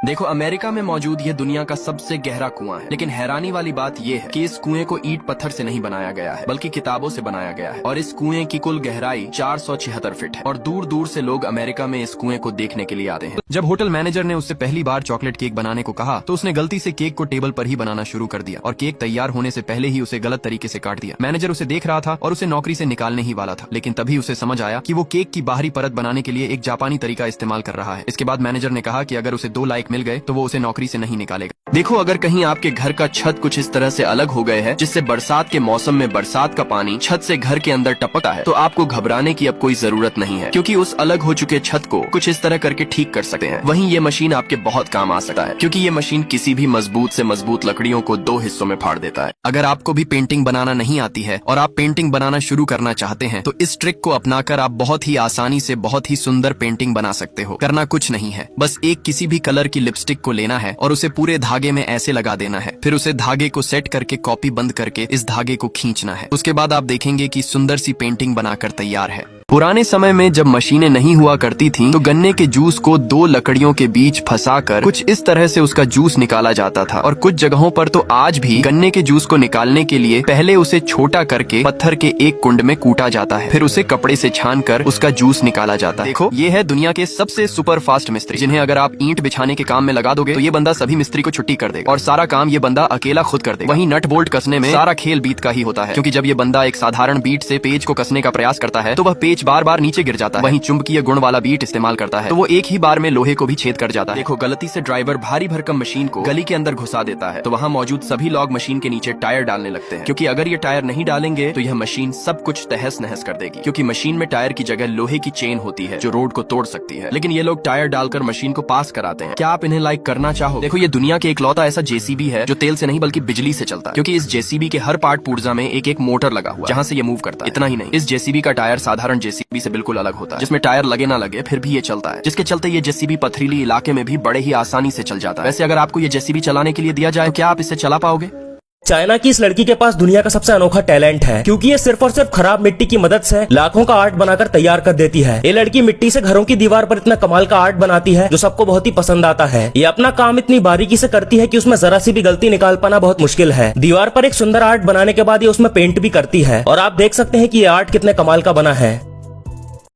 देखो, अमेरिका में मौजूद ये दुनिया का सबसे गहरा कुआं है, लेकिन हैरानी वाली बात ये है कि इस कुएं को ईंट पत्थर से नहीं बनाया गया है, बल्कि किताबों से बनाया गया है। और इस कुएं की कुल गहराई 476 फीट है और दूर दूर से लोग अमेरिका में इस कुएं को देखने के लिए आते हैं। जब होटल मैनेजर ने उससे पहली बार चॉकलेट केक बनाने को कहा तो उसने गलती से केक को टेबल पर ही बनाना शुरू कर दिया और केक तैयार होने से पहले ही उसे गलत तरीके से काट दिया। मैनेजर उसे देख रहा था और उसे नौकरी से निकालने ही वाला था, लेकिन तभी उसे समझ आया कि वो केक की बाहरी परत बनाने के लिए एक जापानी तरीका इस्तेमाल कर रहा है। इसके बाद मैनेजर ने कहा कि अगर उसे 2 लाइक मिल गए तो वो उसे नौकरी से नहीं निकालेगा। देखो, अगर कहीं आपके घर का छत कुछ इस तरह से अलग हो गए है जिससे बरसात के मौसम में बरसात का पानी छत से घर के अंदर टपकता है, तो आपको घबराने की अब कोई जरूरत नहीं है, क्योंकि उस अलग हो चुके छत को कुछ इस तरह करके ठीक कर सकते हैं। वहीं ये मशीन आपके बहुत काम आ सकता है, क्योंकि ये मशीन किसी भी मजबूत से मजबूत लकड़ियों को 2 हिस्सों में फाड़ देता है। अगर आपको भी पेंटिंग बनाना नहीं आती है और आप पेंटिंग बनाना शुरू करना चाहते हैं, तो इस ट्रिक को अपनाकर आप बहुत ही आसानी से बहुत ही सुंदर पेंटिंग बना सकते हो। करना कुछ नहीं है, बस एक किसी भी कलर की लिपस्टिक को लेना है और उसे पूरे धागे में ऐसे लगा देना है। फिर उसे धागे को सेट करके कॉपी बंद करके इस धागे को खींचना है। उसके बाद आप देखेंगे कि सुंदर सी पेंटिंग बनाकर तैयार है। पुराने समय में जब मशीनें नहीं हुआ करती थीं, तो गन्ने के जूस को 2 लकड़ियों के बीच फंसाकर कुछ इस तरह से उसका जूस निकाला जाता था। और कुछ जगहों पर तो आज भी गन्ने के जूस को निकालने के लिए पहले उसे छोटा करके पत्थर के एक कुंड में कूटा जाता है, फिर उसे कपड़े से छानकर उसका जूस निकाला जाता है। देखो, ये है दुनिया के सबसे सुपर फास्ट मिस्त्री, जिन्हें अगर आप ईंट बिछाने के काम में लगा दोगे तो ये बंदा सभी मिस्त्री को छुट्टी कर देगा और सारा काम ये बंदा अकेला खुद कर देगा। वहीं नट बोल्ट कसने में सारा खेल बीट का ही होता है, क्योंकि जब ये बंदा एक साधारण बीट से पेज को कसने का प्रयास करता है तो वह पेज बार बार नीचे गिर जाता है। वहीं चुंबकीय गुण वाला बीट इस्तेमाल करता है तो वो एक ही बार में लोहे को भी छेद कर जाता है। देखो, गलती से ड्राइवर भारी भरकम मशीन को गली के अंदर घुसा देता है तो वहाँ मौजूद सभी लोग मशीन के नीचे टायर डालने लगते हैं, क्योंकि अगर ये टायर नहीं डालेंगे तो यह मशीन सब कुछ तहस नहस कर देगी, क्योंकि मशीन में टायर की जगह लोहे की चेन होती है जो रोड को तोड़ सकती है। लेकिन ये लोग टायर डालकर मशीन को पास कराते हैं। क्या आप इन्हें लाइक करना चाहो? देखो, ये दुनिया के इकलौता ऐसा जेसीबी है जो तेल से नहीं बल्कि बिजली से चलता है, क्योंकि इस जेसीबी के हर पार्ट पुर्जा में एक एक मोटर लगा हुआ है जहाँ से ये मूव करता है। इतना ही नहीं, इस जेसीबी का टायर साधारण जेसीबी से बिल्कुल अलग होता है, जिसमें टायर लगे ना लगे फिर भी ये चलता है, जिसके चलते ये जेसीबी पथरीली इलाके में भी बड़े ही आसानी से चल जाता है। वैसे अगर आपको ये जेसीबी चलाने के लिए दिया जाए तो क्या आप इसे चला पाओगे? चाइना की इस लड़की के पास दुनिया का सबसे अनोखा टैलेंट है, क्योंकि ये सिर्फ और सिर्फ खराब मिट्टी की मदद से लाखों का आर्ट बनाकर तैयार कर देती है। ये लड़की मिट्टी से घरों की दीवार पर इतना कमाल का आर्ट बनाती है जो सबको बहुत ही पसंद आता है। ये अपना काम इतनी बारीकी से करती है कि उसमें जरा सी भी गलती निकाल पाना बहुत मुश्किल है। दीवार पर एक सुंदर आर्ट बनाने के बाद ये उसमें पेंट भी करती है और आप देख सकते हैं कि ये आर्ट कितने कमाल का बना है।